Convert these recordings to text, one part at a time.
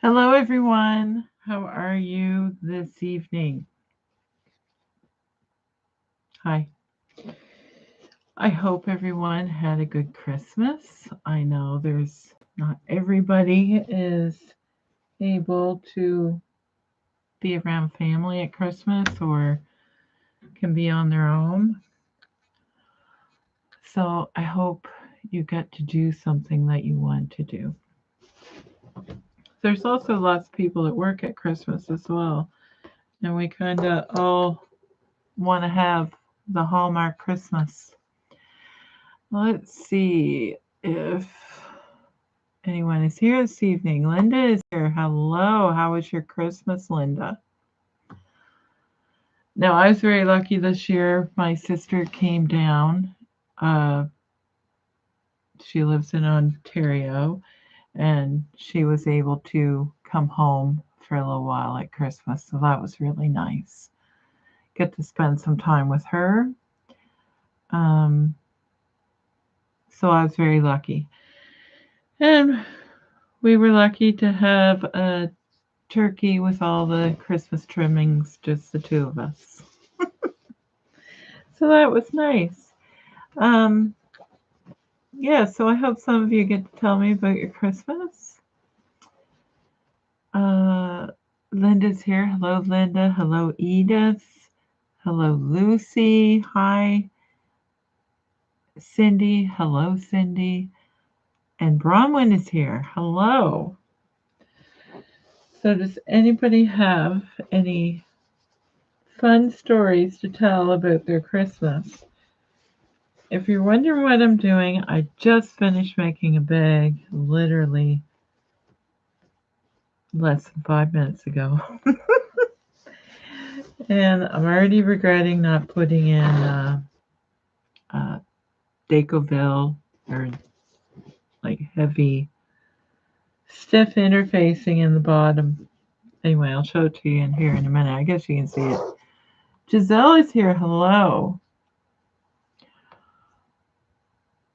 Hello, everyone. How are you this evening? Hi. I hope everyone had a good Christmas. I know there's not everybody is able to be around family at Christmas or can be on their own. So I hope you get to do something that you want to do. There's also lots of people that work at Christmas as well. And we kind of all want to have the Hallmark Christmas. Let's see if anyone is here this evening. Linda is here. Hello. How was your Christmas, Linda? Now, I was very lucky this year. My sister came down. Uh, she lives in Ontario, and she was able to come home for a little while at Christmas. So that was really nice. Get to spend some time with her. Um, so I was very lucky. And we were lucky to have a turkey with all the Christmas trimmings, just the two of us. So that was nice. Um, yeah, so I hope some of you get to tell me about your Christmas. Uh, Linda's here. Hello, Linda. Hello, Edith. Hello, Lucy. Hi, Cindy. Hello, Cindy. And Bronwyn is here. Hello. So, does anybody have any fun stories to tell about their Christmas? If you're wondering what I'm doing, I just finished making a bag literally less than 5 minutes ago. And I'm already regretting not putting in Decoville or like heavy stiff interfacing in the bottom. Anyway, I'll show it to you in here in a minute. I guess you can see it. Giselle is here. Hello.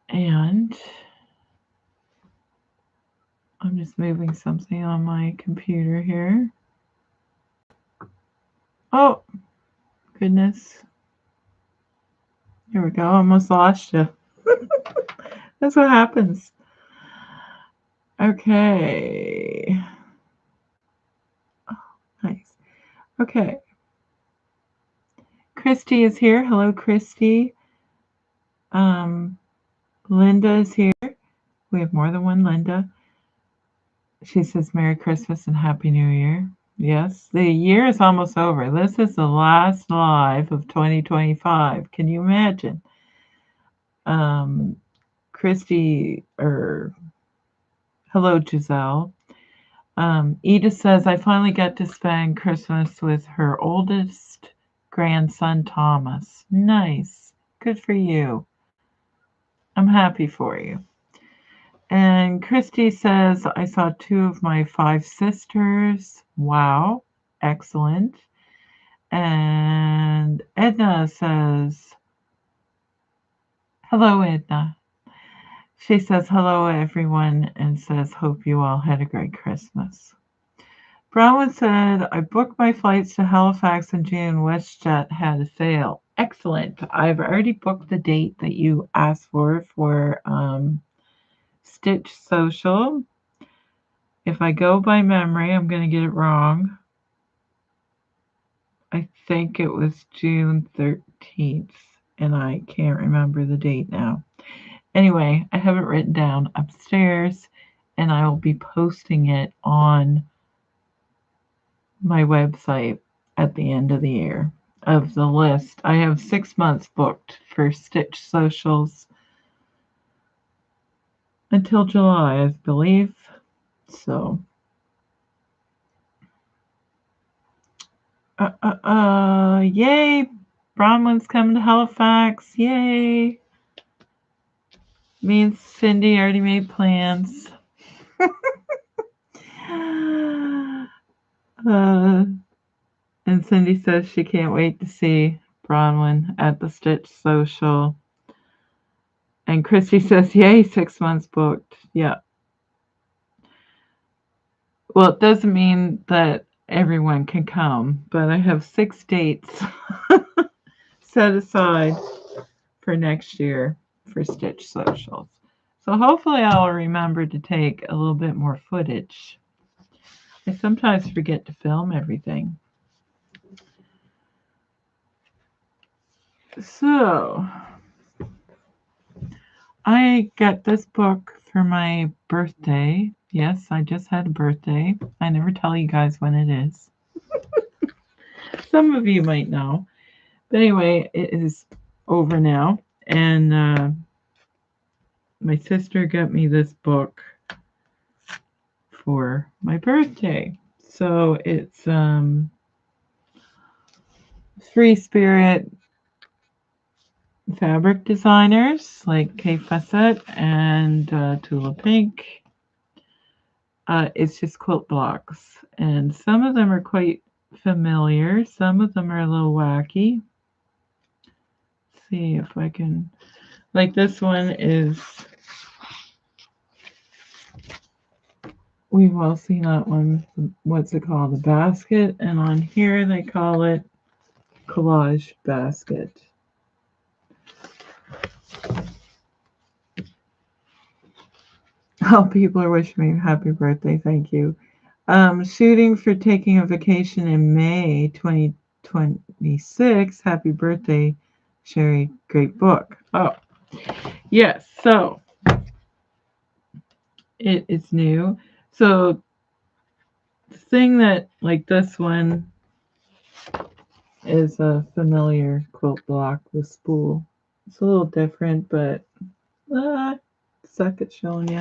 And I'm just moving something on my computer here. Oh, goodness. Here we go. Almost lost you. That's what happens. Okay. Oh, nice. Okay. Christy is here. Hello, Christy. Linda is here. We have more than one Linda. She says Merry Christmas and Happy New Year. Yes, the year is almost over. This is the last live of 2025. Can you imagine? Christy, or hello, Giselle. Edith says, I finally got to spend Christmas with her oldest grandson, Thomas. Nice. Good for you. I'm happy for you. And Christy says, I saw 2 of my 5 sisters. Wow. Excellent. And Edna says, hello, Edna. She says, hello, everyone, and says, hope you all had a great Christmas. Brown said, I booked my flights to Halifax in June. WestJet had a sale. Excellent. I've already booked the date that you asked for Stitch Social. If I go by memory, I'm going to get it wrong. I think it was June 13th, and I can't remember the date now. Anyway, I have it written down upstairs, and I will be posting it on my website at the end of the year of the list. I have 6 months booked for Stitch Socials until July, I believe. So, yay! Bronwyn's coming to Halifax. Yay! Me and Cindy already made plans. And Cindy says she can't wait to see Bronwyn at the Stitch Social. And Christy says, yay, 6 months booked. Yeah. Well, it doesn't mean that everyone can come, but I have 6 dates set aside for next year for Stitch Socials. So hopefully I'll remember to take a little bit more footage. I sometimes forget to film everything. So I got this book for my birthday. Yes, I just had a birthday. I never tell you guys when it is. Some of you might know. But anyway, it is over now. And my sister got me this book for my birthday. So it's Free Spirit fabric designers like Kay Fawcett and Tula Pink. It's just quilt blocks. And some of them are quite familiar. Some of them are a little wacky. Let's see if I can... Like this one is... We've all seen that one. What's it called? The basket. And on here they call it collage basket. Oh, people are wishing me happy birthday. Thank you. Shooting for taking a vacation in May 2026. Happy birthday, Sherry. Great book. Oh, yes. So it is new. So the thing that, like this one, is a familiar quilt block with spool. It's a little different, but suck at showing you.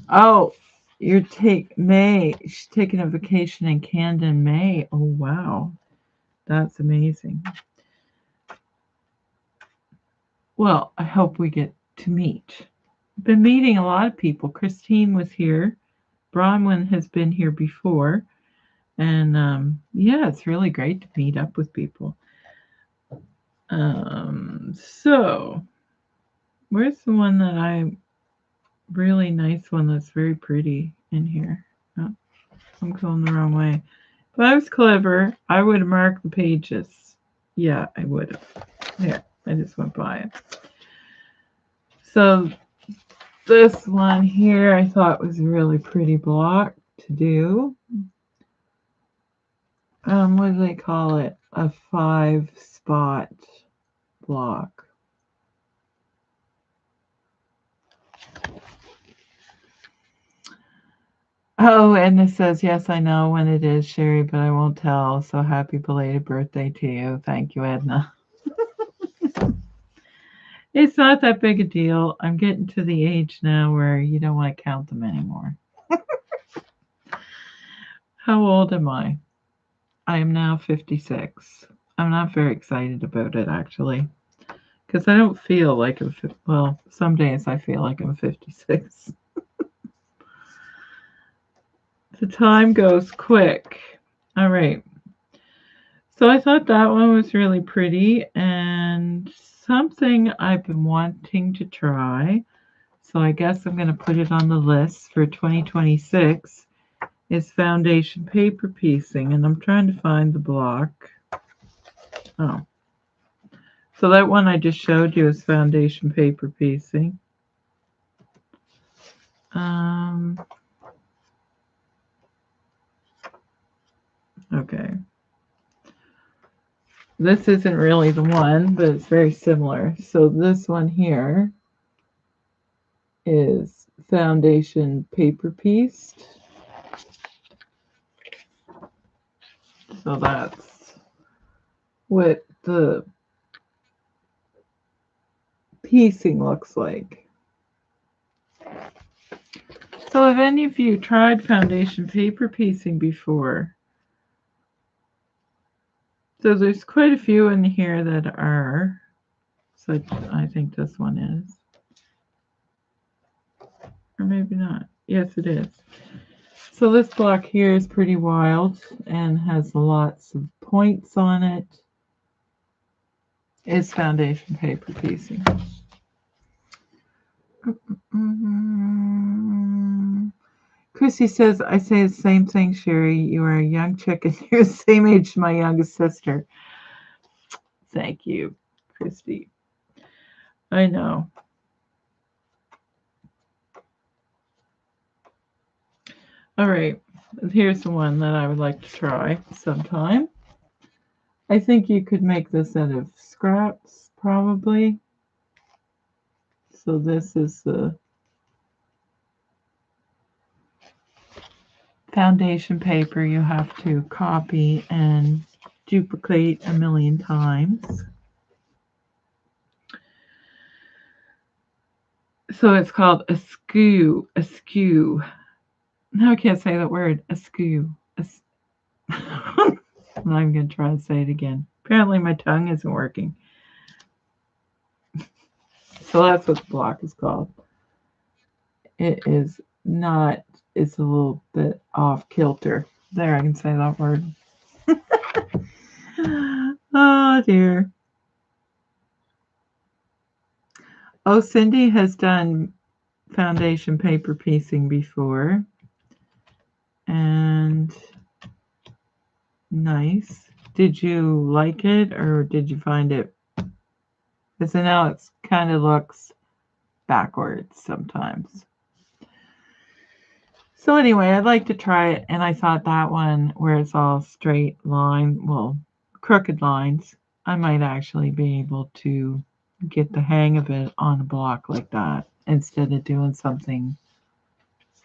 Oh, May. She's taking a vacation in Camden, May. Oh, wow. That's amazing. Well, I hope we get to meet. I've been meeting a lot of people. Christine was here. Bronwyn has been here before. And yeah, it's really great to meet up with people. So where's the one that really nice one that's very pretty in here? Oh, I'm going the wrong way. If I was clever, I would have marked the pages. Yeah, I would have. There, I just went by it. So this one here I thought was a really pretty block to do. What do they call it? A 5-spot block. Oh, and it says, yes, I know when it is, Sherry, but I won't tell. So happy belated birthday to you. Thank you, Edna. It's not that big a deal. I'm getting to the age now where you don't want to count them anymore. How old am I? I am now 56. I'm not very excited about it, actually, because I don't feel like I'm, well, some days I feel like I'm 56. The time goes quick. All right. So I thought that one was really pretty and something I've been wanting to try. So I guess I'm going to put it on the list for 2026 is foundation paper piecing. And I'm trying to find the block. Oh. So that one I just showed you is foundation paper piecing. Okay. This isn't really the one, but it's very similar. So this one here is foundation paper pieced. So that's what the piecing looks like. So have any of you tried foundation paper piecing before? So there's quite a few in here that are. So I think this one is. Or maybe not. Yes, it is. So this block here is pretty wild and has lots of points on it. It's foundation paper piecing. Chrissy says, I say the same thing, Sherry. You are a young chicken. You're the same age as my youngest sister. Thank you, Christy. I know. All right. Here's the one that I would like to try sometime. I think you could make this out of scraps, probably. So this is the foundation paper you have to copy and duplicate a million times. So it's called askew. Now I can't say that word. Askew. I'm not even going to try to say it again. Apparently my tongue isn't working. So that's what the block is called. It is not, it's a little bit off kilter. There, I can say that word. Oh dear. Oh, Cindy has done foundation paper piecing before. And nice. Did you like it or did you find it? Because now it kind of looks backwards sometimes. So anyway, I'd like to try it, and I thought that one where it's all straight line, well, crooked lines, I might actually be able to get the hang of it on a block like that instead of doing something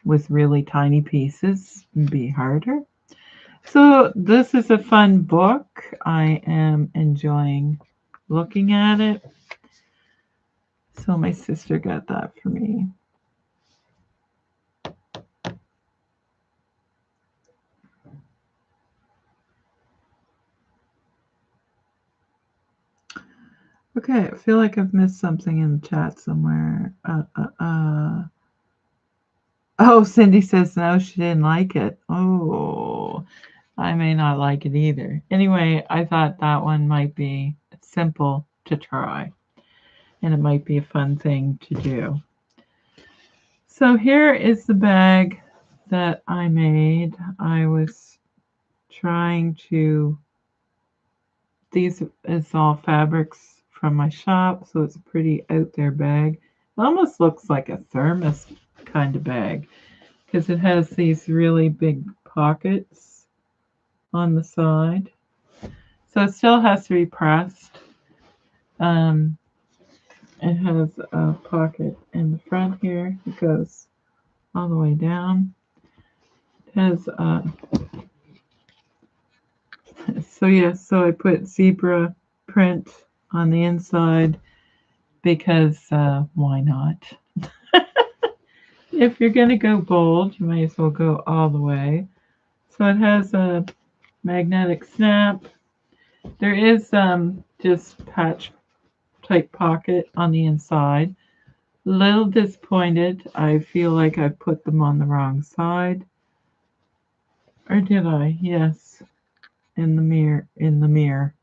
with really tiny pieces and be harder. So this is a fun book. I am enjoying looking at it. So my sister got that for me. Okay, I feel like I've missed something in the chat somewhere. Oh, Cindy says no, she didn't like it. Oh, I may not like it either. Anyway, I thought that one might be simple to try, and it might be a fun thing to do. So here is the bag that I made. I was trying to, these is all fabrics from my shop, so it's a pretty out there bag. It almost looks like a thermos kind of bag because it has these really big pockets on the side. So it still has to be pressed. It has a pocket in the front here. It goes all the way down. It has so I put zebra print on the inside because why not? If you're going to go bold, you might as well go all the way. So it has a magnetic snap. There is just patch type pocket on the inside. A little disappointed. I feel like I put them on the wrong side. Or did I? Yes. In the mirror.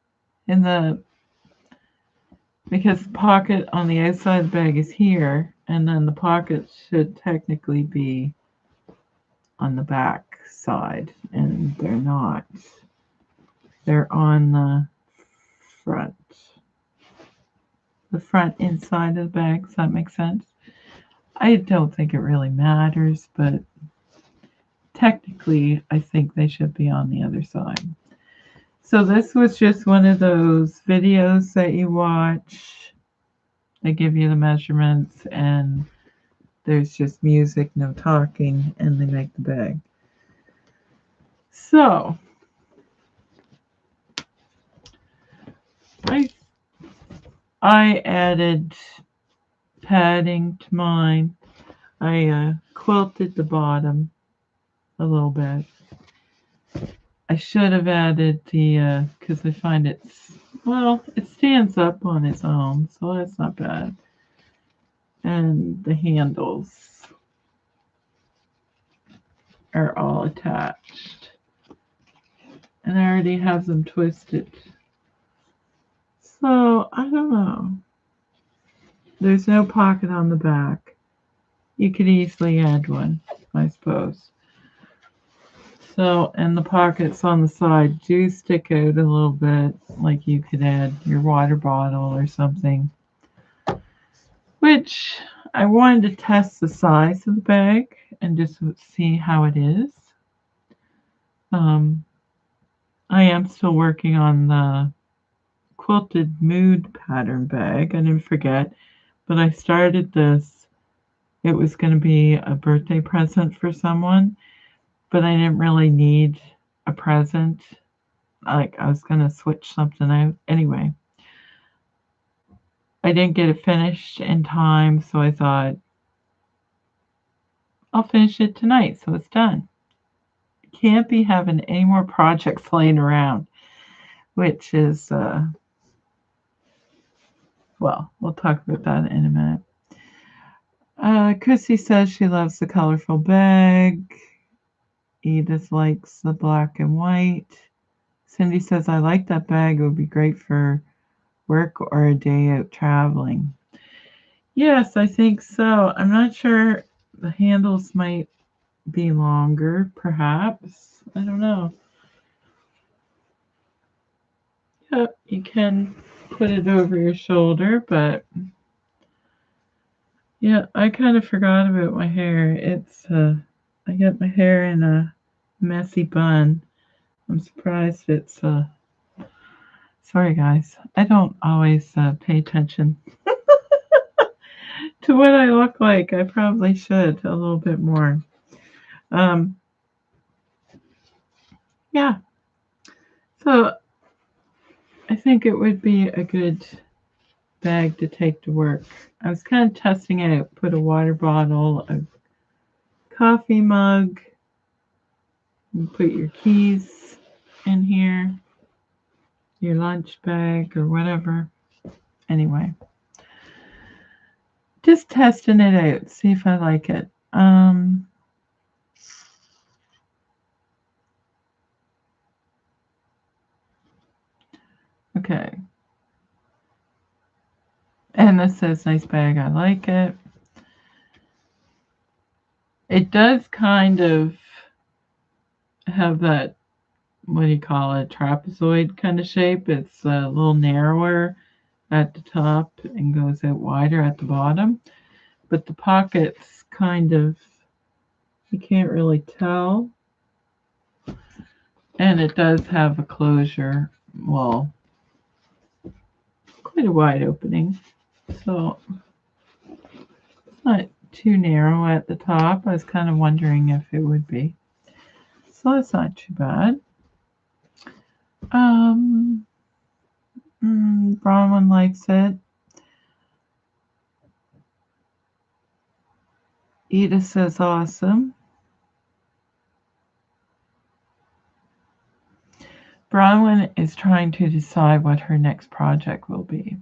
Because the pocket on the outside of the bag is here, and then the pocket should technically be on the back side, and they're not. They're on the front. The front inside of the bag. Does that make sense? I don't think it really matters, but technically I think they should be on the other side. So this was just one of those videos that you watch. They give you the measurements and there's just music, no talking, and they make the bag. So I added padding to mine. I quilted the bottom a little bit. I should have added the, because I find it stands up on its own, so that's not bad. And the handles are all attached. And I already have them twisted. So, I don't know. There's no pocket on the back. You could easily add one, I suppose. So, and the pockets on the side do stick out a little bit, like you could add your water bottle or something. Which I wanted to test the size of the bag and just see how it is. I am still working on the quilted mood pattern bag. I didn't forget, but I started this. It was going to be a birthday present for someone, but I didn't really need a present. Like I was going to switch something out. Anyway, I didn't get it finished in time, so I thought I'll finish it tonight, so it's done. Can't be having any more projects laying around, which is, well, we'll talk about that in a minute. Chrissy says she loves the colorful bag. Edith likes the black and white. Cindy says, I like that bag. It would be great for work or a day out traveling. Yes, I think so. I'm not sure. The handles might be longer, perhaps. I don't know. Yep, you can put it over your shoulder, but yeah, I kind of forgot about my hair. It's I got my hair in a messy bun. I'm surprised it's sorry guys. I don't always pay attention to what I look like. I probably should a little bit more. Yeah. So I think it would be a good bag to take to work. I was kind of testing it out. Put a water bottle, a coffee mug, and put your keys in here, your lunch bag or whatever. Anyway, just testing it out, see if I like it. Okay. And this says nice bag, I like it. It does kind of have that, what do you call it, trapezoid kind of shape. It's a little narrower at the top and goes out wider at the bottom. But the pockets kind of, you can't really tell. And it does have a closure, well, quite a wide opening. So it's not too narrow at the top. I was kind of wondering if it would be. So that's not too bad. Bronwyn likes it. Edith says awesome. Bronwyn is trying to decide what her next project will be.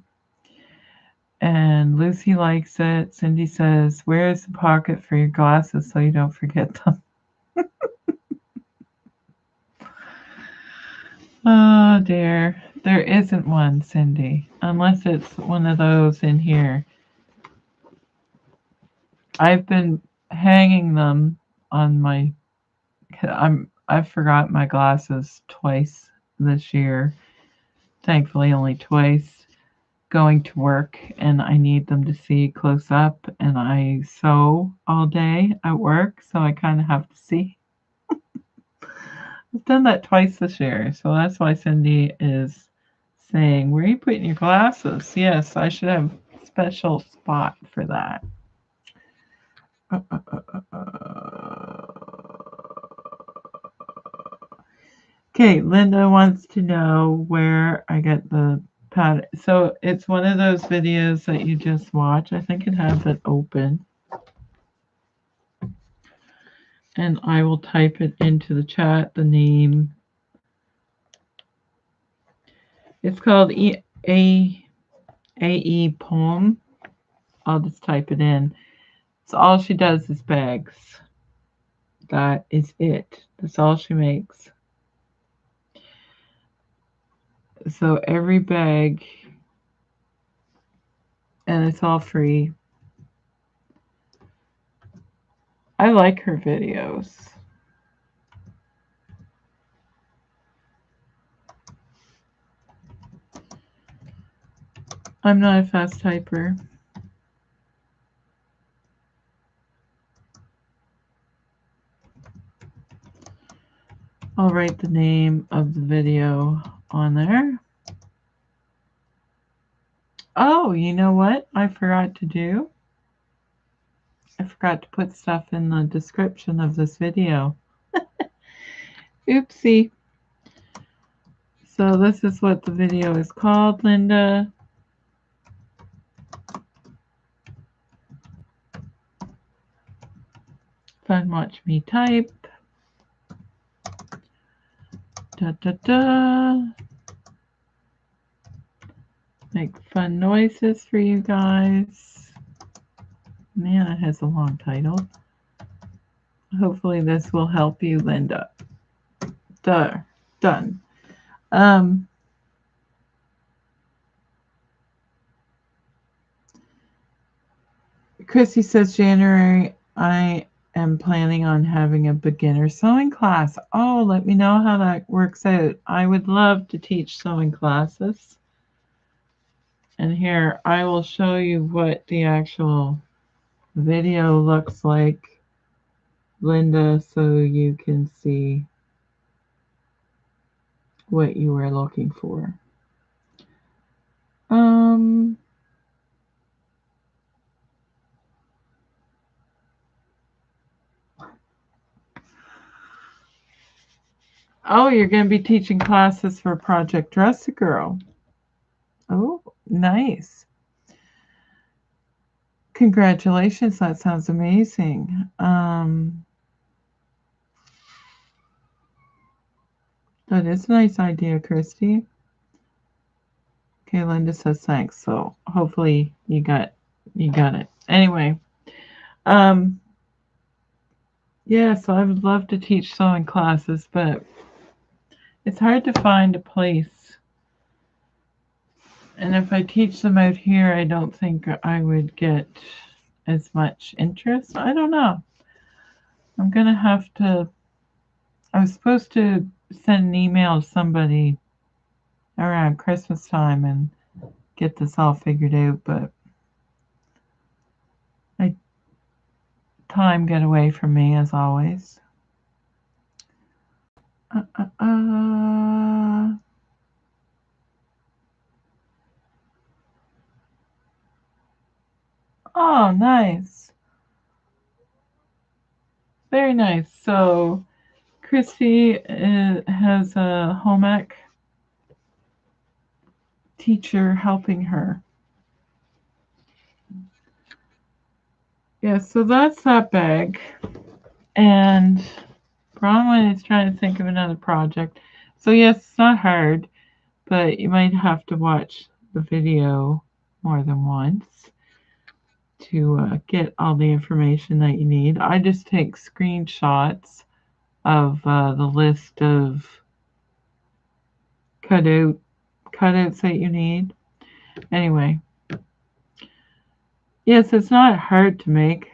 And Lucy likes it. Cindy says, where's the pocket for your glasses so you don't forget them? Oh dear. There isn't one, Cindy, unless it's one of those in here. I've been hanging them on my, I've forgot my glasses twice this year. Thankfully only twice, going to work, and I need them to see close up, and I sew all day at work, so I kind of have to see. I've done that twice this year, so that's why Cindy is saying, where are you putting your glasses? Yes, I should have a special spot for that. Okay, Linda wants to know where I get the pattern. So it's one of those videos that you just watch. I think it has it open. And I will type it into the chat, the name. It's called AE Poem. I'll just type it in. So all she does is bags. That is it. That's all she makes. So every bag, and it's all free. I like her videos. I'm not a fast typer. I'll write the name of the video on there. Oh, you know what I forgot to do? I forgot to put stuff in the description of this video. Oopsie. So this is what the video is called, Linda. Fun watch me type. Da da da. Make fun noises for you guys. Man, it has a long title. Hopefully this will help you, Linda. Done. Chrissy says January I am planning on having a beginner sewing class. Oh, let me know how that works out. I would love to teach sewing classes. And here I will show you what the actual video looks like, Linda, so you can see what you were looking for. Oh, you're going to be teaching classes for Project Dress a Girl. Oh, nice. Congratulations. That sounds amazing. That is a nice idea, Christy. Okay, Linda says thanks. So hopefully you got it. Anyway, yeah, so I would love to teach sewing classes, but it's hard to find a place. And if I teach them out here, I don't think I would get as much interest. I don't know. I'm going to have to. I was supposed to send an email to somebody around Christmas time and get this all figured out, but time got away from me as always. Oh, nice. Very nice. So Christy has a home ec teacher helping her. Yeah, so that's that bag. And Bronwyn is trying to think of another project. So yes, it's not hard, but you might have to watch the video more than once to get all the information that you need. I just take screenshots of the list of cutouts that you need. Anyway, yes, it's not hard to make.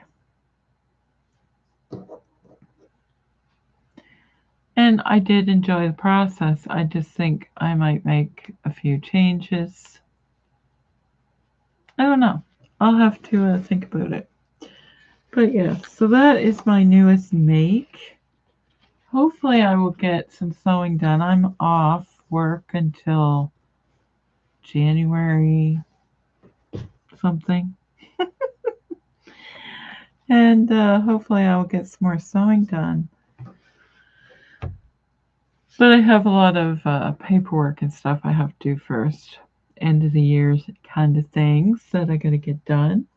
And I did enjoy the process. I just think I might make a few changes. I don't know. I'll have to think about it. But yeah, so that is my newest make. Hopefully I will get some sewing done. I'm off work until January something. And hopefully I will get some more sewing done. But I have a lot of paperwork and stuff I have to do first. End of the year kind of things that I got to get done.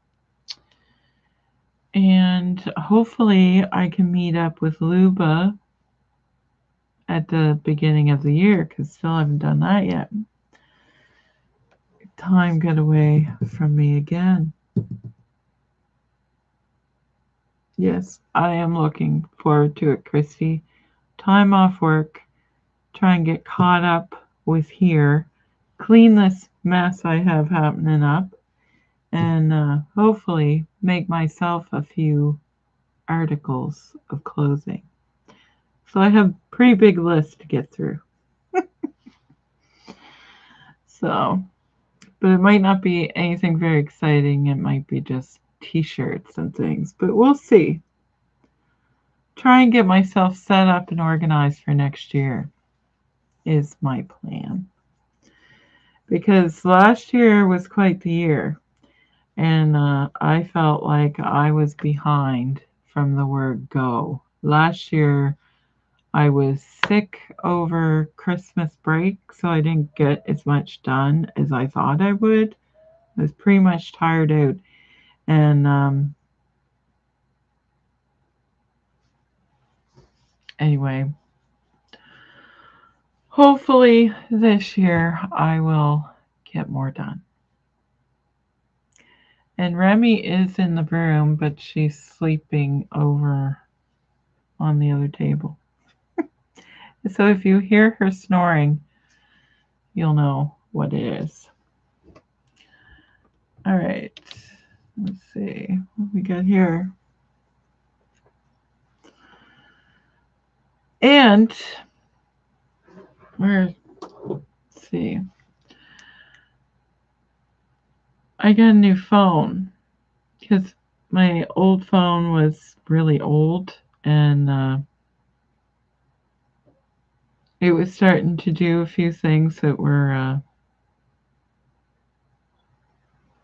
And hopefully I can meet up with Luba at the beginning of the year, because still haven't done that yet. Time got away from me again. Yes, I am looking forward to it, Christy. Time off work, try and get caught up with here, clean this mess I have happening up, and hopefully make myself a few articles of clothing. So I have a pretty big list to get through. So, But it might not be anything very exciting. It might be just t-shirts and things, but we'll see. Try and get myself set up and organized for next year is my plan. Because last year was quite the year, and I felt like I was behind from the word go. Last year, I was sick over Christmas break, so I didn't get as much done as I thought I would. I was pretty much tired out, and anyway, hopefully this year I will get more done. And Remy is in the room, but she's sleeping over on the other table. So if you hear her snoring, you'll know what it is. All right. Let's see what we got here. And let's see. I got a new phone because my old phone was really old, and it was starting to do a few things that were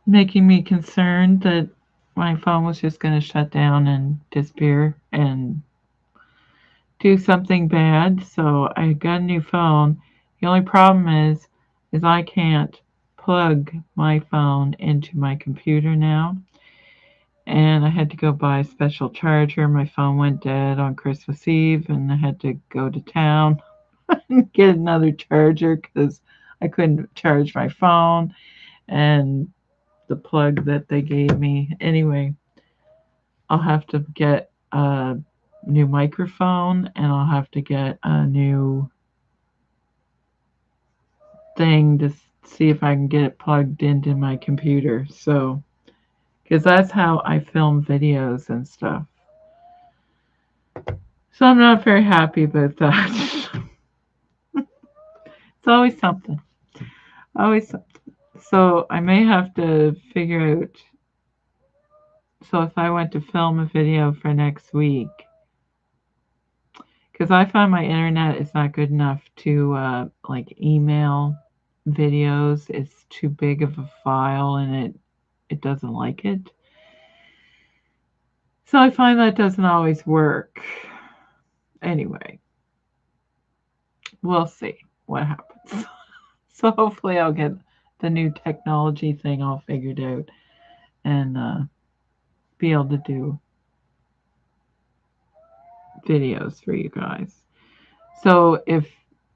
making me concerned that my phone was just going to shut down and disappear and do something bad. So I got a new phone. The only problem is I can't plug my phone into my computer now. And I had to go buy a special charger. My phone went dead on Christmas Eve, and I had to go to town and get another charger because I couldn't charge my phone and the plug that they gave me. Anyway, I'll have to get a new microphone, and I'll have to get a new thing to see if I can get it plugged into my computer. So, because that's how I film videos and stuff. So I'm not very happy about that. It's always something. Always something. So I may have to figure out. So if I went to film a video for next week, because I find my internet is not good enough to like email videos. It's too big of a file, and it doesn't like it. So I find that doesn't always work. Anyway, we'll see what happens. So hopefully I'll get the new technology thing all figured out and be able to do videos for you guys. So if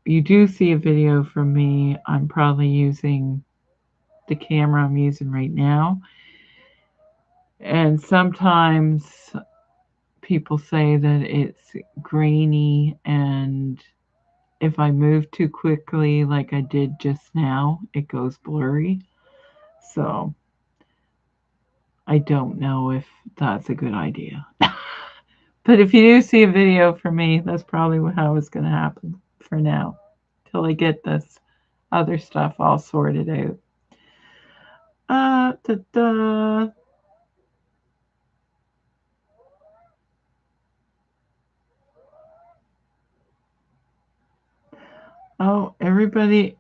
you do see a video from me, I'm probably using the camera I'm using right now. And sometimes people say that it's grainy, and if I move too quickly like I did just now, it goes blurry. So I don't know if that's a good idea. But if you do see a video from me, that's probably how it's going to happen for now, till I get this other stuff all sorted out. Oh, everybody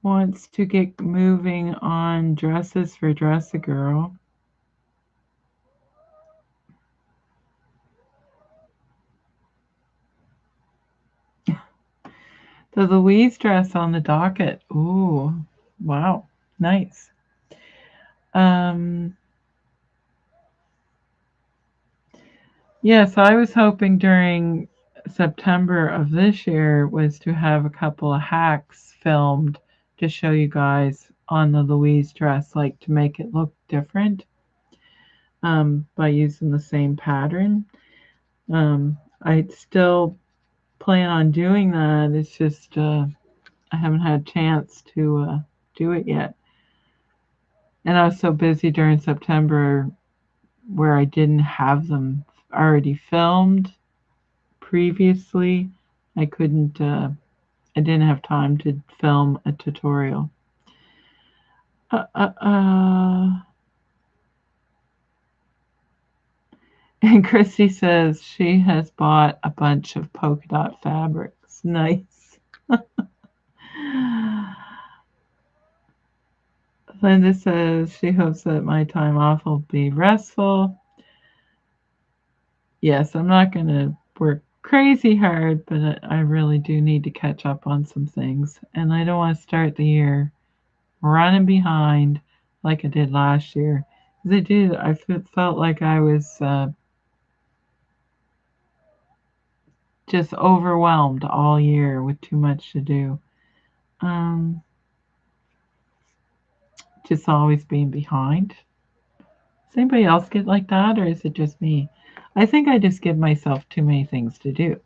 wants to get moving on dresses for Dress-A-Girl. The Louise dress on the docket. Ooh, wow, nice. Yes, I was hoping during September of this year was to have a couple of hacks filmed to show you guys on the Louise dress, like to make it look different by using the same pattern. I still plan on doing that. It's just I haven't had a chance to do it yet. And I was so busy during September where I didn't have them already filmed previously. I couldn't I didn't have time to film a tutorial. And Christy says she has bought a bunch of polka dot fabrics. Nice. Linda says she hopes that my time off will be restful. Yes, I'm not going to work crazy hard, but I really do need to catch up on some things. And I don't want to start the year running behind like I did last year. Because I felt like I was just overwhelmed all year with too much to do. Just always being behind. Does anybody else get like that, or is it just me? I think I just give myself too many things to do.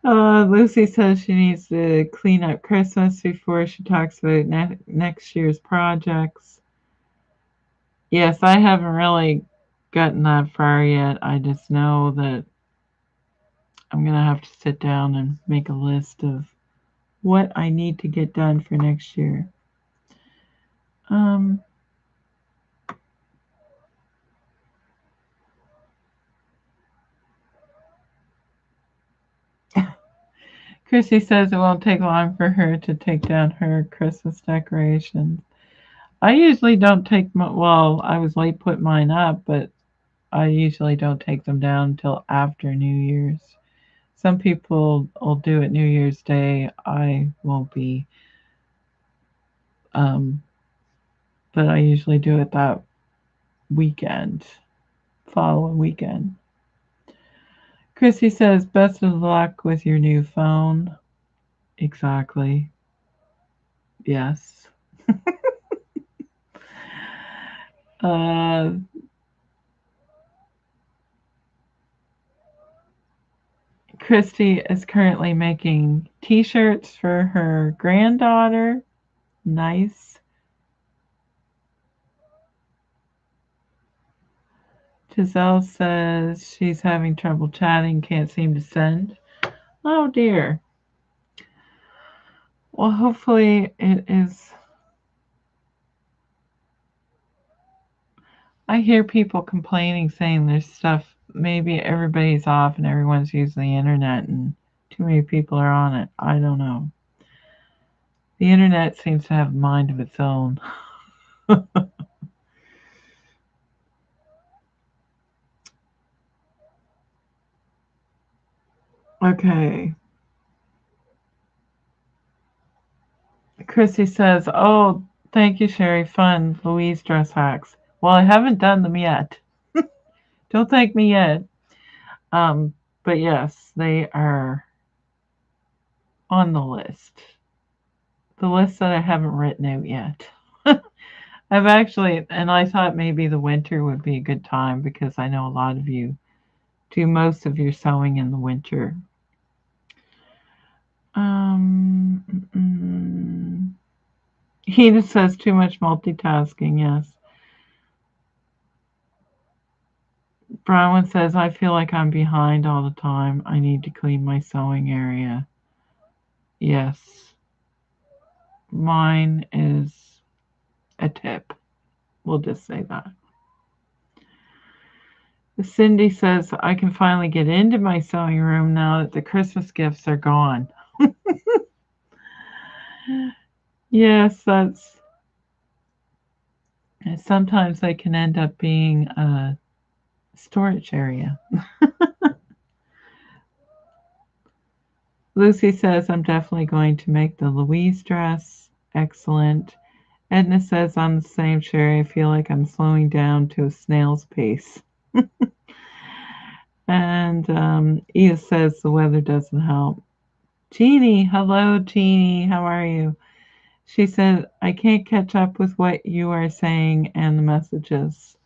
Lucy says she needs to clean up Christmas before she talks about next year's projects. Yes, I haven't really gotten that far yet. I just know that I'm going to have to sit down and make a list of what I need to get done for next year. Chrissy says it won't take long for her to take down her Christmas decorations. I usually don't take well, I was late putting mine up, but I usually don't take them down until after New Year's. Some people will do it New Year's Day. I won't be. But I usually do it that following weekend. Chrissy says, best of luck with your new phone. Exactly. Yes. Christy is currently making t-shirts for her granddaughter. Nice. Giselle says she's having trouble chatting, can't seem to send. Oh dear. Well, hopefully it is. I hear people complaining, saying there's stuff, maybe everybody's off and everyone's using the internet and too many people are on it. I don't know. The internet seems to have a mind of its own. Okay. Chrissy says, oh, thank you, Sherry. Fun. Louise dress hacks. Well, I haven't done them yet. Don't thank me yet. But yes, they are on the list. The list that I haven't written out yet. I've actually, and I thought maybe the winter would be a good time because I know a lot of you do most of your sewing in the winter. He just says too much multitasking, yes. Bronwyn says, I feel like I'm behind all the time. I need to clean my sewing area. Yes. Mine is a tip. We'll just say that. Cindy says, I can finally get into my sewing room now that the Christmas gifts are gone. Yes, sometimes they can end up being a storage area. Lucy says, I'm definitely going to make the Louise dress. Excellent. Edna says, I'm the same, Sherry. I feel like I'm slowing down to a snail's pace. And Edith says, the weather doesn't help. Jeannie, hello, Jeannie. How are you? She said, I can't catch up with what you are saying and the messages.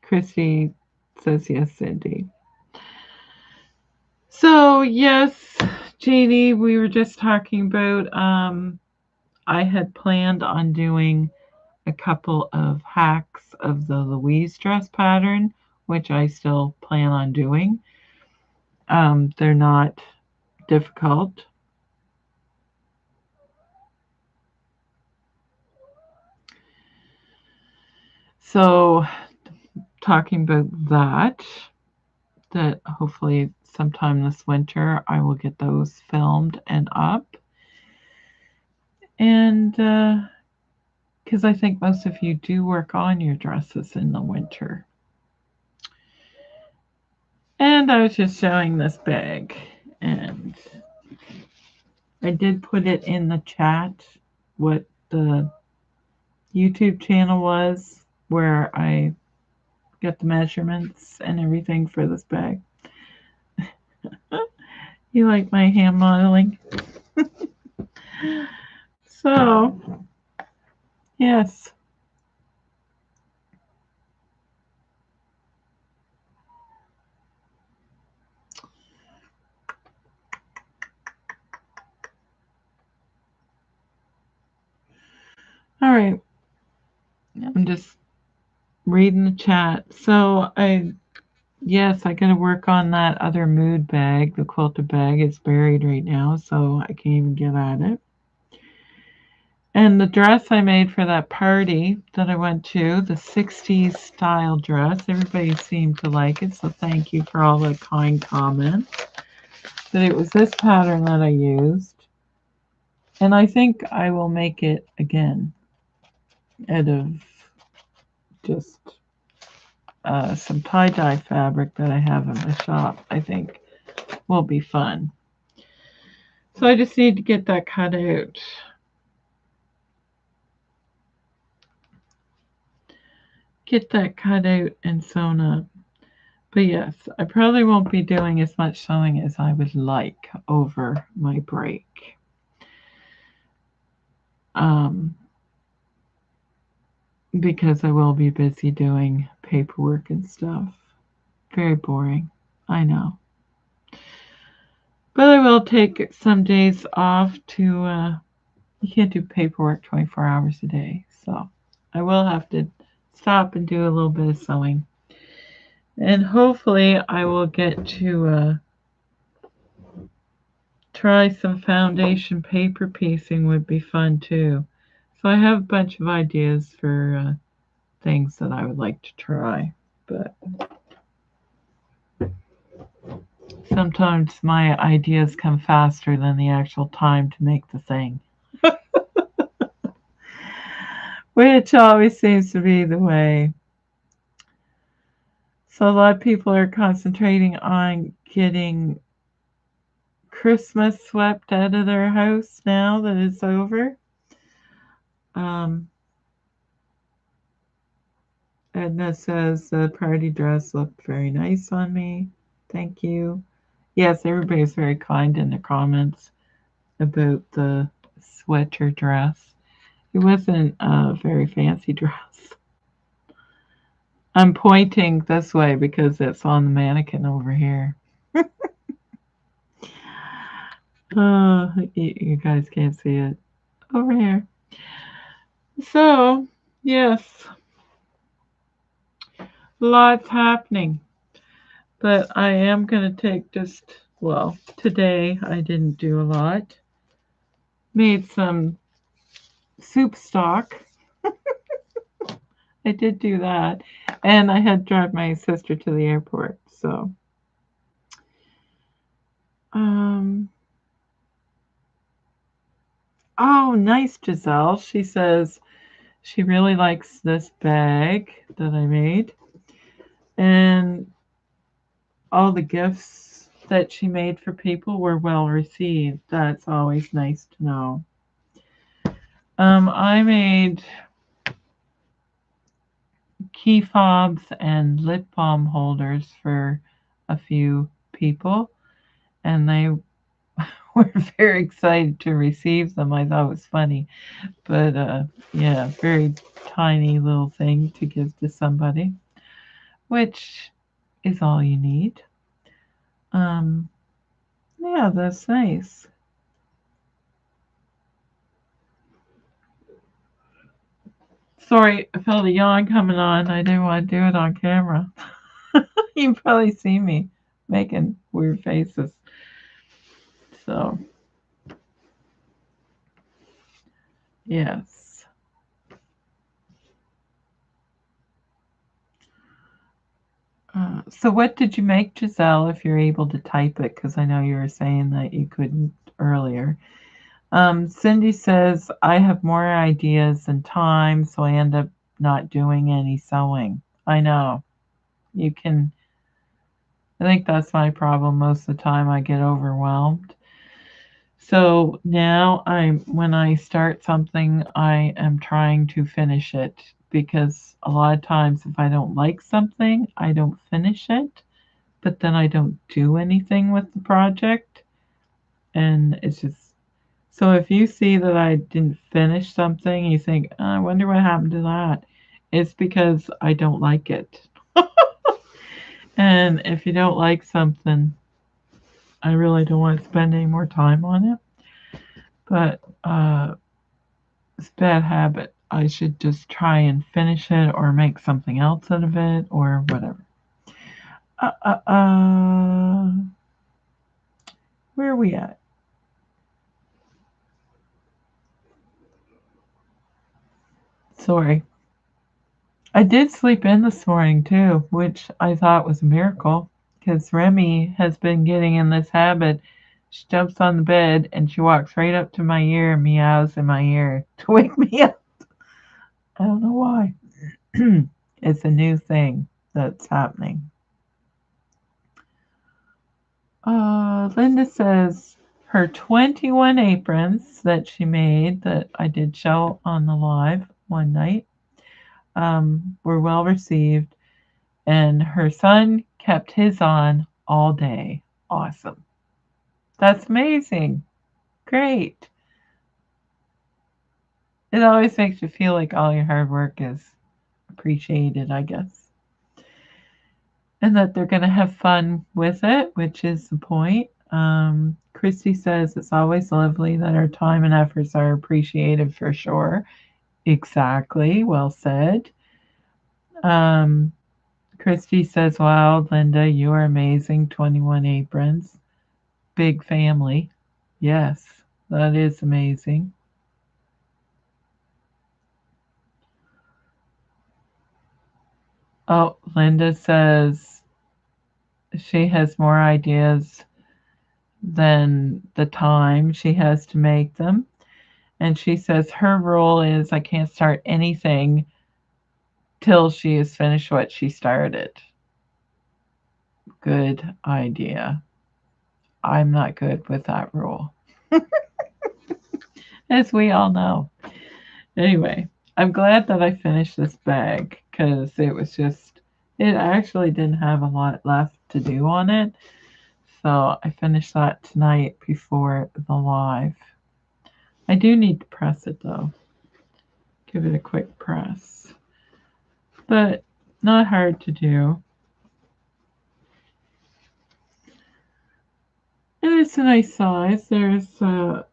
Christy says, yes, Cindy. So, yes, Jeannie, we were just talking about, I had planned on doing a couple of hacks of the Louise dress pattern which I still plan on doing. They're not difficult. So, talking about that hopefully sometime this winter I will get those filmed and up. And because I think most of you do work on your dresses in the winter. And I was just showing this bag, and I did put it in the chat what the YouTube channel was where I got the measurements and everything for this bag. You like my hand modeling? So, yes. All right. I'm just reading the chat. So, yes, I got to work on that other mood bag. The quilted bag is buried right now, so I can't even get at it. And the dress I made for that party that I went to, the 60s style dress, everybody seemed to like it, so thank you for all the kind comments. But it was this pattern that I used. And I think I will make it again out of just some tie-dye fabric that I have in my shop. I think will be fun. So I just need to get that cut out. Get that cut out and sewn up. But yes, I probably won't be doing as much sewing as I would like over my break. Because I will be busy doing paperwork and stuff. Very boring, I know. But I will take some days off to, you can't do paperwork 24 hours a day. So I will have to stop and do a little bit of sewing. And hopefully I will get to try some foundation paper piecing would be fun too. So I have a bunch of ideas for things that I would like to try. But sometimes my ideas come faster than the actual time to make the thing. Which always seems to be the way. So a lot of people are concentrating on getting Christmas swept out of their house now that it's over. Edna says the party dress looked very nice on me. Thank you. Yes, everybody's very kind in the comments about the sweater dress. It wasn't a very fancy dress. I'm pointing this way because it's on the mannequin over here. Oh, you guys can't see it. Over here. So, yes. Lots happening. But I am going to take well, today I didn't do a lot. Made some soup stock. I did do that. And I had to drive my sister to the airport. So, oh, nice, Giselle. She says she really likes this bag that I made. And all the gifts that she made for people were well received. That's always nice to know. I made key fobs and lip balm holders for a few people, and they were very excited to receive them. I thought it was funny, but yeah, very tiny little thing to give to somebody, which is all you need. Yeah, that's nice. Sorry, I felt a yawn coming on. I didn't want to do it on camera. You probably see me making weird faces. So, yes. So what did you make, Giselle, if you're able to type it? Because I know you were saying that you couldn't earlier. Cindy says, I have more ideas than time, so I end up not doing any sewing. I know. You can, I think that's my problem most of the time. I get overwhelmed. So now when I start something, I am trying to finish it because a lot of times if I don't like something, I don't finish it, but then I don't do anything with the project. And it's just, so if you see that I didn't finish something, you think, "Oh, I wonder what happened to that." It's because I don't like it. And if you don't like something, I really don't want to spend any more time on it. But it's a bad habit. I should just try and finish it or make something else out of it or whatever. Uh, uh, uh, where are we at? Sorry. I did sleep in this morning too, which I thought was a miracle because Remy has been getting in this habit. She jumps on the bed and she walks right up to my ear and meows in my ear to wake me up. I don't know why. It's a new thing that's happening. Linda says her 21 aprons that she made that I did show on the live one night were well received, and her son kept his on all day. Awesome. That's amazing. Great. It always makes you feel like all your hard work is appreciated, I guess. And that they're going to have fun with it, which is the point. Christy says it's always lovely that our time and efforts are appreciated for sure. Exactly. Well said. Um, Christy says, wow, Linda, you are amazing. 21 aprons. Big family. Yes, that is amazing. Oh, Linda says she has more ideas than the time she has to make them. And she says her rule is I can't start anything till she has finished what she started. Good idea. I'm not good with that rule, as we all know. Anyway, I'm glad that I finished this bag because it actually didn't have a lot left to do on it. So I finished that tonight before the live. I do need to press it though. Give it a quick press. But not hard to do. And it's a nice size. There's my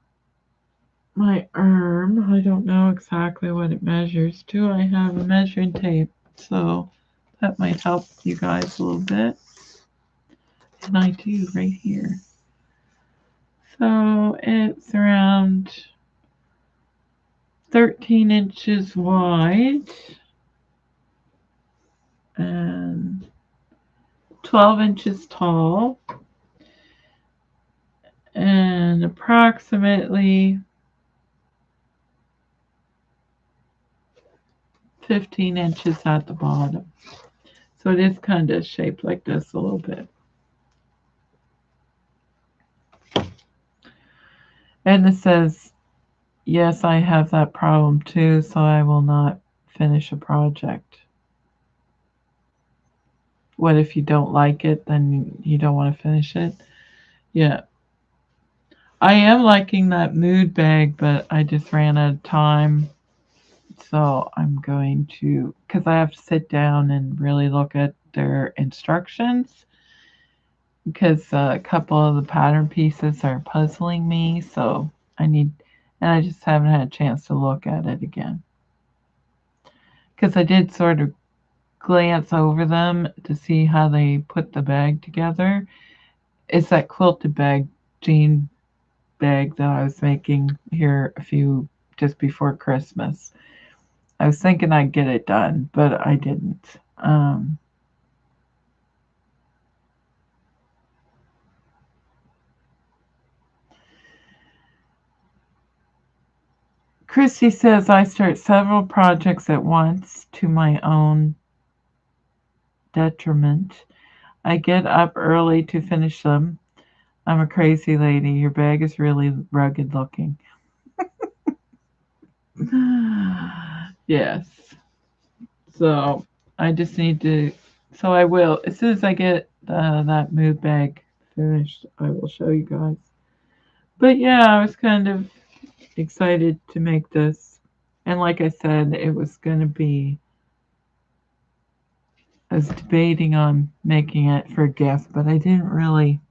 arm. I don't know exactly what it measures to. I have a measuring tape, so that might help you guys a little bit. And I do right here. So it's around 13 inches wide and 12 inches tall and approximately 15 inches at the bottom. So it is kind of shaped like this a little bit. And it says, yes, I have that problem too, so I will not finish a project. What if you don't like it, then you don't want to finish it? Yeah. I am liking that mood bag, but I just ran out of time. So I'm going to, because I have to sit down and really look at their instructions because a couple of the pattern pieces are puzzling me. So and I just haven't had a chance to look at it again. Because I did sort of glance over them to see how they put the bag together. It's that quilted bag, jean bag that I was making here just before Christmas. I was thinking I'd get it done, but I didn't. Christy says I start several projects at once to my own detriment. I get up early to finish them. I'm a crazy lady. Your bag is really rugged looking. Yes. So I just need to. So I will. As soon as I get that mood bag finished, I will show you guys. But yeah, I was kind of excited to make this. And like I said, it was going to be. I was debating on making it for a guest, but I didn't really.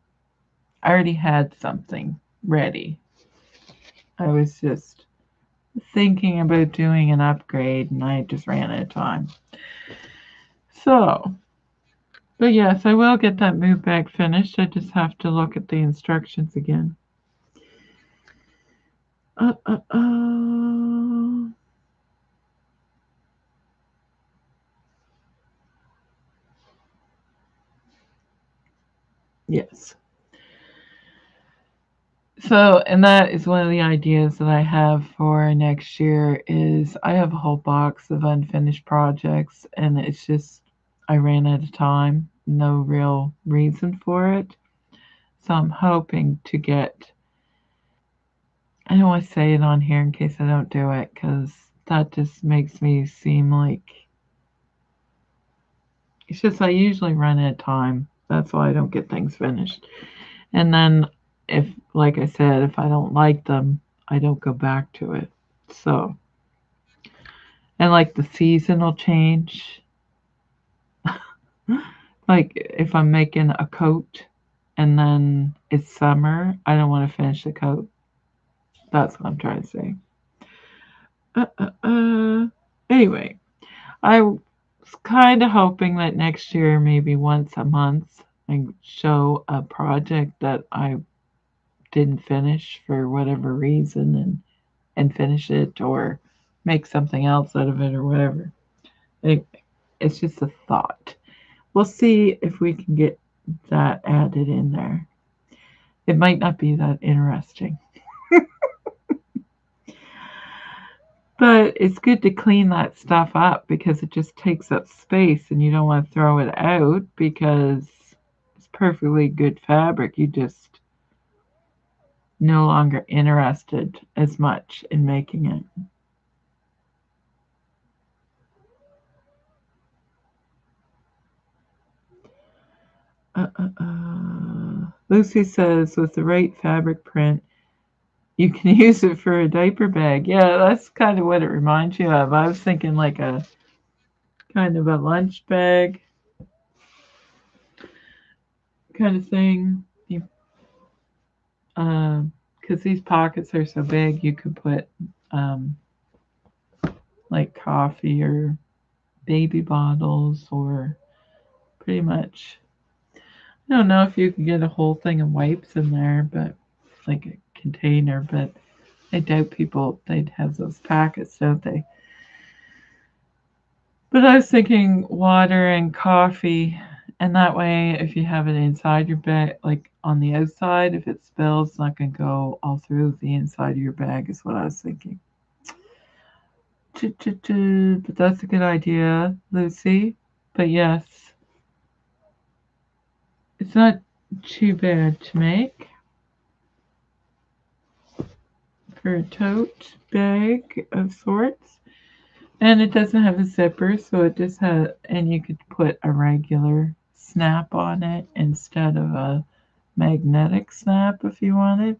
I already had something ready. I was just thinking about doing an upgrade and I just ran out of time. So, but yes, I will get that move bag finished. I just have to look at the instructions again. Yes. So, and that is one of the ideas that I have for next year is I have a whole box of unfinished projects and it's just I ran out of time, no real reason for it. So I'm hoping to get I don't want to say it on here in case I don't do it because that just makes me seem like it's just I usually run out of time. That's why I don't get things finished. And then if, like I said, if I don't like them, I don't go back to it. So, and like the season will change. Like if I'm making a coat and then it's summer, I don't want to finish the coat. That's what I'm trying to say. Anyway, I was kind of hoping that next year, maybe once a month, I show a project that I didn't finish for whatever reason and finish it or make something else out of it or whatever. It's just a thought. We'll see if we can get that added in there. It might not be that interesting. But it's good to clean that stuff up because it just takes up space and you don't want to throw it out because it's perfectly good fabric. You just no longer interested as much in making it. Lucy says with the right fabric print, you can use it for a diaper bag. Yeah, that's kind of what it reminds you of. I was thinking like a kind of a lunch bag kind of thing. Because these pockets are so big, you could put um, like coffee or baby bottles or pretty much. I don't know if you could get a whole thing of wipes in there, but like a container, but I doubt they'd have those packets, don't they? But I was thinking water and coffee, and that way, if you have it inside your bag, like on the outside, if it spills, it's not going to go all through the inside of your bag, is what I was thinking. But that's a good idea, Lucy. But yes, it's not too bad to make for a tote bag of sorts. And it doesn't have a zipper, so it just has, and you could put a regular snap on it instead of a magnetic snap if you wanted.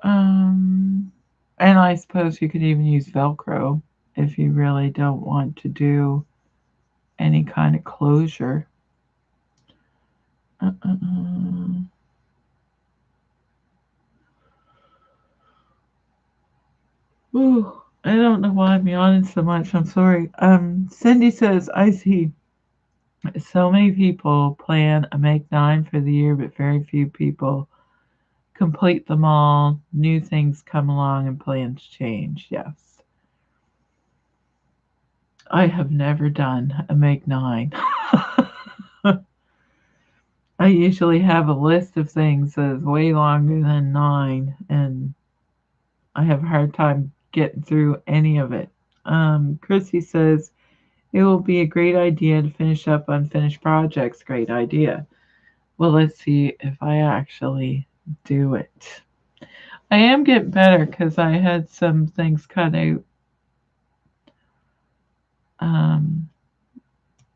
And I suppose you could even use Velcro if you really don't want to do any kind of closure. Ooh, I don't know why I'm yawning so much. I'm sorry. Cindy says, I see so many people plan a make nine for the year, but very few people complete them all. New things come along and plans change. Yes. I have never done a make nine. I usually have a list of things that is way longer than 9, and I have a hard time getting through any of it. Chrissy says, it will be a great idea to finish up unfinished projects. Great idea. Well, let's see if I actually do it. I am getting better because I had some things cut out um,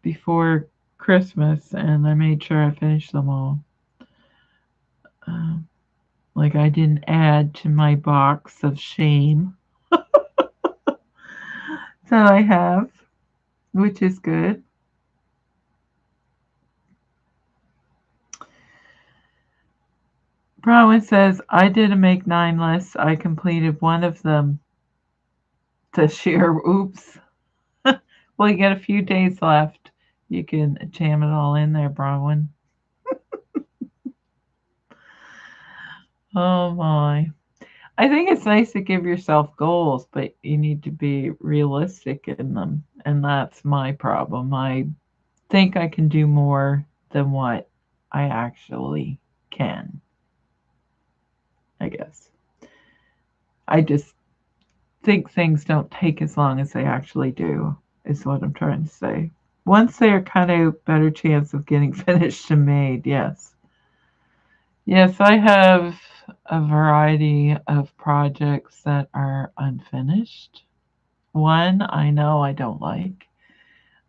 before Christmas, and I made sure I finished them all. Um, like I didn't add to my box of shame that I have, which is good. Bronwyn says, I did a make 9 list. I completed one of them this year. Oops. Well, you got a few days left. You can jam it all in there, Bronwyn. Oh my. I think it's nice to give yourself goals, but you need to be realistic in them. And that's my problem. I think I can do more than what I actually can, I guess. I just think things don't take as long as they actually do, is what I'm trying to say. Once they are cut out, better chance of getting finished and made, yes. Yes, I have a variety of projects that are unfinished. One I know I don't like.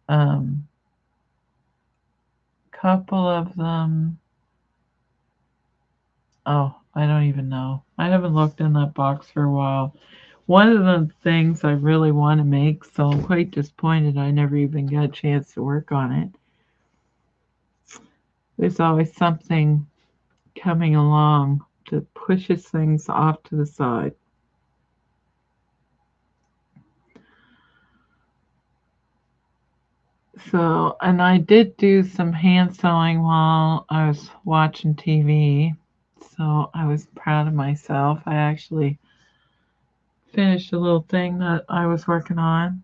Um, couple of them, oh, I don't even know. I haven't looked in that box for a while. One of the things I really want to make, so I'm quite disappointed I never even got a chance to work on it. There's always something coming along that pushes things off to the side. So, and I did do some hand sewing while I was watching TV. So I was proud of myself. I actually finished a little thing that I was working on.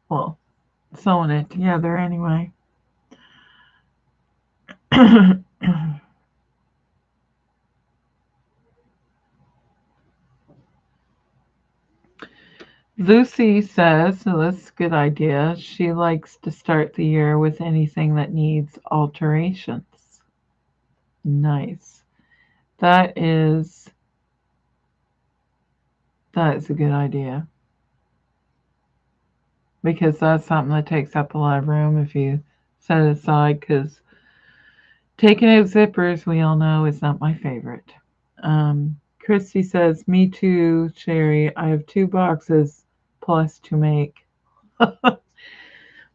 Well, sewing it together anyway. Lucy says, so that's a good idea. She likes to start the year with anything that needs alterations. Nice. That is that is a good idea. Because that's something that takes up a lot of room if you set it aside, because taking out zippers, we all know, is not my favorite. Christy says, me too, Sherry. I have 2 boxes plus to make.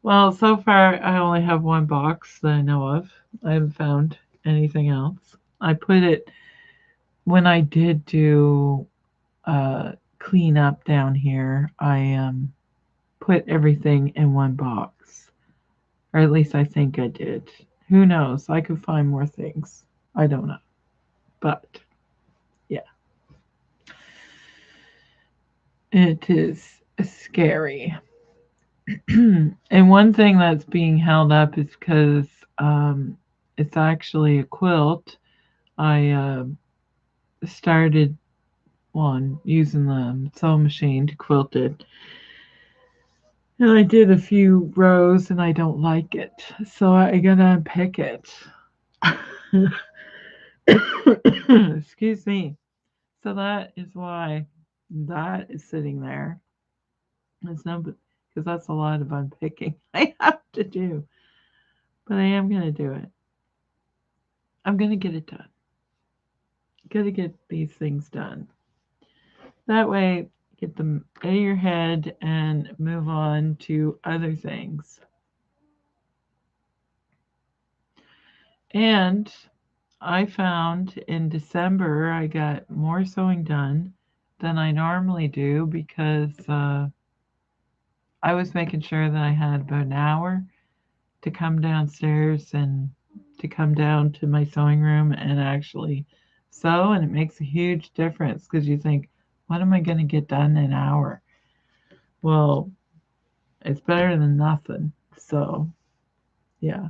Well, so far I only have 1 box that I know of. I haven't found anything else. I put it when I did do clean up down here. I put everything in 1 box, or at least I think I did. Who knows? I could find more things. I don't know, but yeah, it is scary. And one thing that's being held up is because it's actually a quilt. I started one using the sewing machine to quilt it. And I did a few rows and I don't like it. So I gotta unpick it. Excuse me. So that is why that is sitting there. It's no, because that's a lot of unpicking I have to do. But I am gonna do it. I'm gonna get it done. Gotta get these things done. That way, get them out of your head and move on to other things. And I found in December I got more sewing done than I normally do because I was making sure that I had about an hour to come downstairs and to come down to my sewing room and actually sew. And it makes a huge difference because you think, what am I going to get done in an hour? Well, it's better than nothing. So, yeah,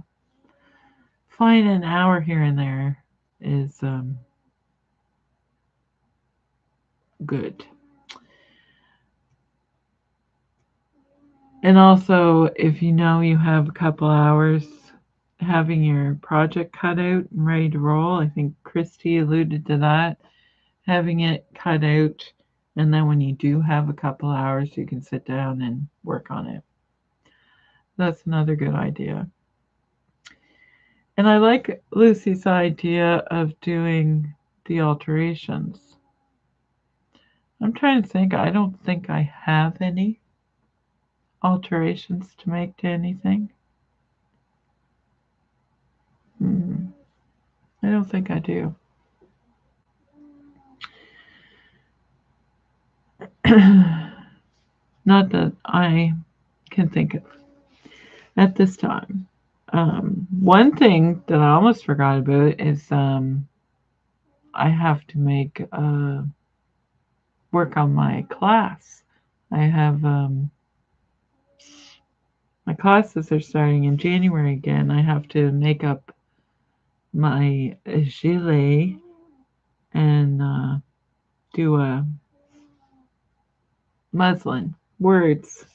find an hour here and there is good. And also, if you know you have a couple hours, having your project cut out and ready to roll, I think Christy alluded to that, having it cut out, and then when you do have a couple hours, you can sit down and work on it. That's another good idea. And I like Lucy's idea of doing the alterations. I'm trying to think, I don't think I have any alterations to make to anything. I don't think I do. Not that I can think of at this time. One thing that I almost forgot about is I have to make work on my class. I have my classes are starting in January again. I have to make up my gilet and do a muslin words.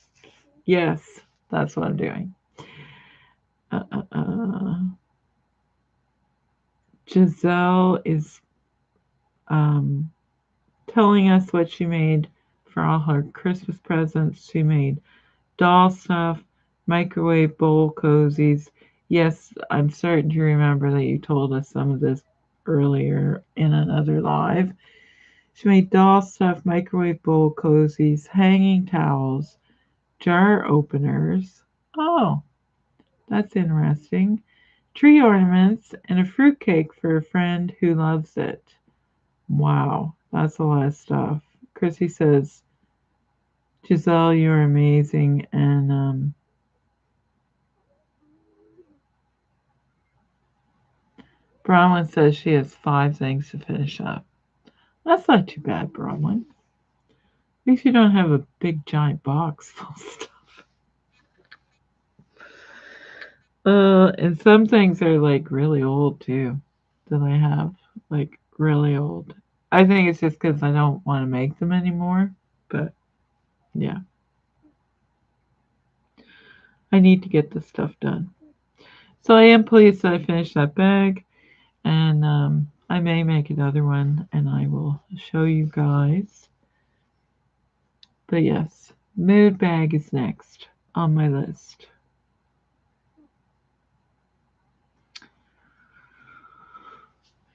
Yes, that's what I'm doing. Uh, uh, uh. Giselle is um, telling us what she made for all her Christmas presents. She made doll stuff, microwave bowl cozies. Yes, I'm certain you remember that you told us some of this earlier in another live. She made doll stuff, microwave bowl cozies, hanging towels, jar openers. Oh, that's interesting. Tree ornaments and a fruitcake for a friend who loves it. Wow, that's a lot of stuff. Chrissy says, Giselle, you're amazing. And Bronwyn says she has 5 things to finish up. That's not too bad, Bronwyn. At least you don't have a big giant box full of stuff. And some things are like really old too that I have. Like really old. I think it's just because I don't want to make them anymore. But yeah, I need to get this stuff done. So I am pleased that I finished that bag. And I may make another one and I will show you guys. But yes, mood bag is next on my list.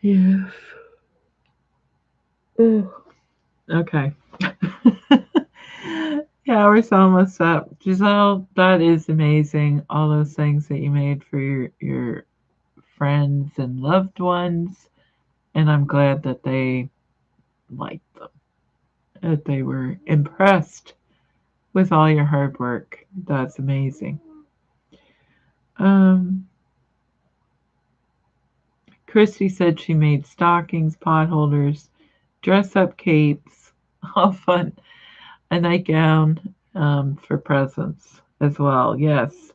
Yes. Ugh. Okay. Yeah, we're almost up. Giselle, that is amazing. All those things that you made for your friends and loved ones. And I'm glad that they liked them, that they were impressed with all your hard work. That's amazing. Um, Christy said she made stockings, pot holders, dress up capes, all fun, a nightgown for presents as well. Yes,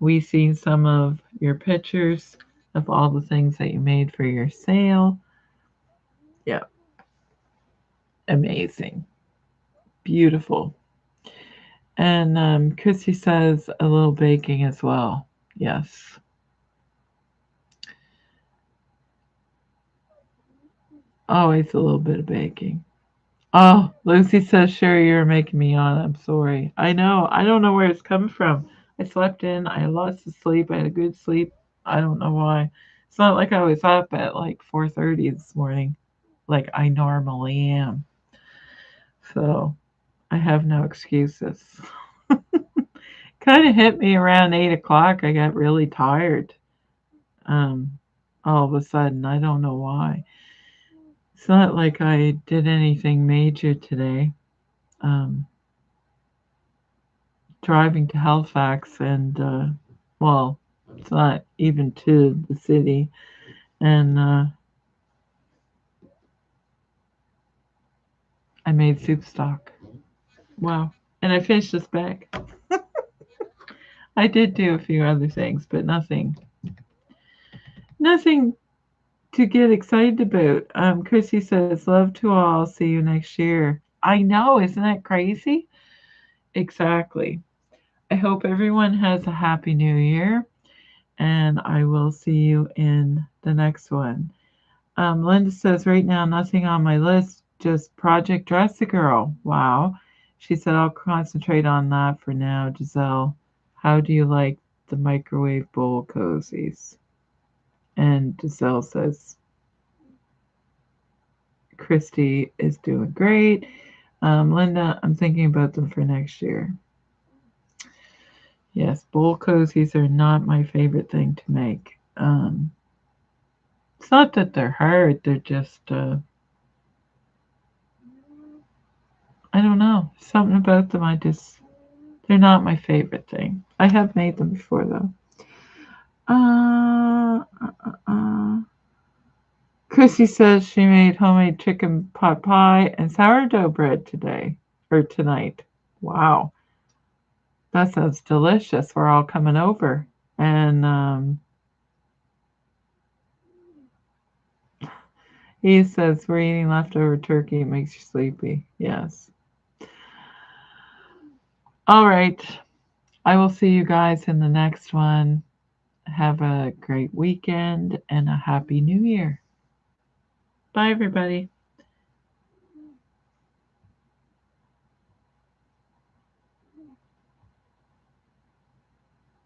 we've seen some of your pictures of all the things that you made for your sale. Yeah, amazing, beautiful. And Christy says a little baking as well. Yes. Always a little bit of baking. Oh, Lucy says, Sherry, you're making me yawn. I'm sorry. I know. I don't know where it's coming from. I slept in. I had lots of sleep. I had a good sleep. I don't know why. It's not like I was up at like 4:30 this morning, like I normally am. So I have no excuses. Kind of hit me around 8 o'clock. I got really tired. Um, all of a sudden, I don't know why. It's not like I did anything major today. Driving to Halifax and, well, it's not even to the city. And I made soup stock. Wow. And I finished this bag. I did do a few other things, but nothing to get excited about. Chrissy says, love to all. See you next year. I know, isn't that crazy? Exactly. I hope everyone has a happy new year, and I will see you in the next one. Linda says, right now, nothing on my list, just Project Dress a Girl. Wow. She said, I'll concentrate on that for now. Giselle, how do you like the microwave bowl cozies? And Giselle says, Christy is doing great. Linda, I'm thinking about them for next year. Yes, bowl cozies are not my favorite thing to make. It's not that they're hard, they're just, I don't know, something about them, they're not my favorite thing. I have made them before, though. Chrissy says she made homemade chicken pot pie and sourdough bread today, or tonight. Wow. That sounds delicious. We're all coming over. And he says we're eating leftover turkey. It makes you sleepy. Yes. All right. I will see you guys in the next one. Have a great weekend and a happy new year. Bye, everybody.